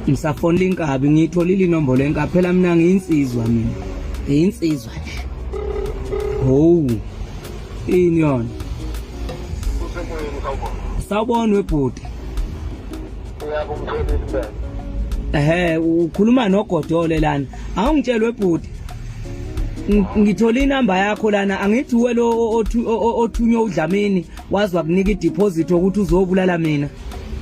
Ngisafonela Nkabi ngitholile inombolo eNkabi phela mina ngiyinsizwa mina. Ngiyinsizwa nje. Oh. Ini yona. Sawubona webhuti. Ukhuluma nogodole lana. Awungitshela webhuti. Ngithola inamba yakho lana angithi uwe lo othunywa uDlamini wazwa kunika ideposit ukuthi uzobulala mina.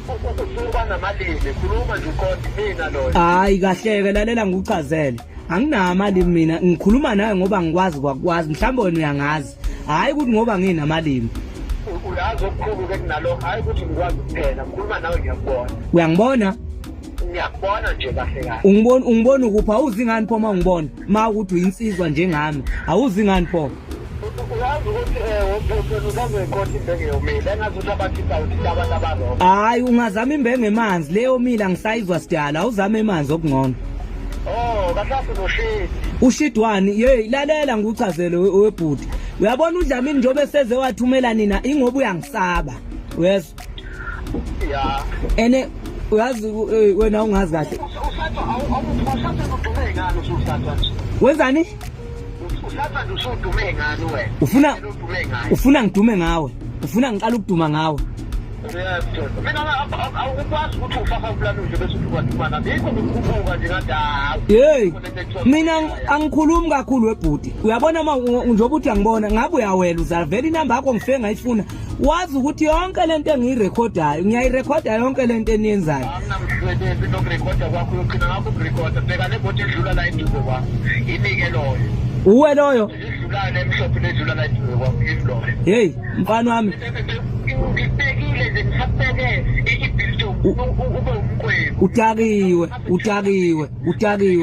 Usuba namalimi khuluma nje ukhona mina lo. Hayi kahleke lalela ngikuchazele. Anginamali mina ngikhuluma nawe ngoba ngikwazi kwakwazi mhlawumbe wena uyangazi. Hayi ukuthi ngoba nginamalimi. Uyazi okukhulu ke kunalokho hayi ukuthi ngikwazi kuphela ngikhuluma nawe ngiyakubona. Uyangibona? Ngiyakubona nje kahle kahle. Ungibona ukupha awuzi ngani pho mangibona ma ukuthi uyinsizwa njengami awuzi ngani pho. Uyazi ukuthi wonke uzazekhona imbenge yomile engazuthi abathitha ukuthi abantu abalo. Hayi ungazama imbenge emanzi leyo mila ngisayizwa sidala awuzame emanzi okungcono. Oh kahlase noshidi. Ushidwani hey lalela ngikuchazele webhuti. Uyabona uDlamini njobe seze wathumela nina ingoba uyangisaba. Uyezwa? Yeah. Ene uyazi wena ungazi kahle. Usatha udume ngani usatha? Wenzani? Usatha nje udume ngani wena? Ufuna ngidume ngawe. Ufuna ngiqala ukuduma ngawe. Mina awukwazi ukuthi ufaka plan nje bese uthuma nami. Yikho ngikubuka nje ngathi hey mina angikhulumi kakhulu webhuti. Uyabona njengoba uthi angibona ngabe uyawela uzavela inamba yakho ngifike ngayifuna. Wazi ukuthi yonke lento engiyirekhodayo ngiyayirekhoda yonke lento eniyenzayo. Amna mhlebe nokurekhoda kwakho uyoqina ngakho ukurekhoda bheka lebhodi edlula la indubo kwakho. Inike loyo. Uwe loyo? Idlula lemhlophe ledlula la indubo kwakho idloyo. Hey mfana wami. Ngibhekile nje ngisabheke ibuild ube umkhwebu. Utakiwe.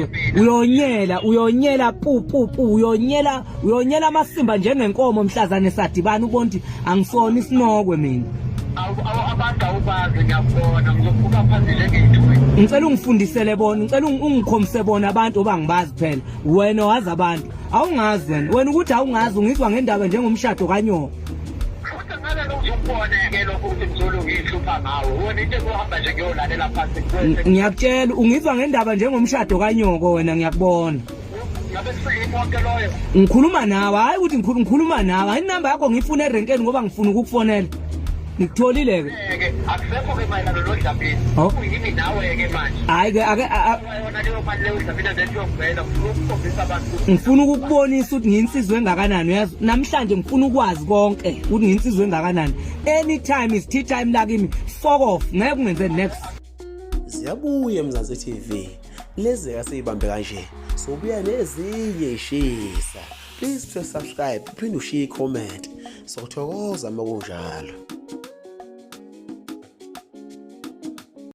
Uyonyela pu uyonyela amasimba njengenkomo mhlazane sadibana ubonti angisona isinokwe mina. Abantu awubazi ngiyabona ngizokubuka phansi njengethwe. Ngicela ungifundisele bona, ngicela ungikhombise bona abantu obangibazi phela. Wena wazi abantu. Awungazi wena ukuthi awungazi ungizwa ngendaba njengomshado kaNyoko. Ngiyakutshela ungizwa ngendaba njengomshado kaNyoko wena ngiyakubona. Ngikhuluma nawe hayi ukuthi ngikhuluma nawe inamba yakho ngifuna erenkeni ngoba ngifuna ukukufonela. Ngikutholile ke. Akusekho ke mayelana noDlamini. Uyimi nawe ke manje. Hayi ke yona leyo mali leyo uDlamini lethi yokuvela ufuna ukukhombisa abantu. Ngifuna ukukubonisa ukuthi ngiyinsizwe engakanani uyazi. Namhlanje ngifuna ukwazi konke ukuthi ngiyinsizwe engakanani. Anytime is tea time la kimi. Fuck off. Ngeke ungenze next. Siyabuya eMzansi TV. Lezi aseyibambe kanje. Sobuya nezinye ishisa. Please press subscribe, phinde ushiye comment. Sokuthokoza makunjalo.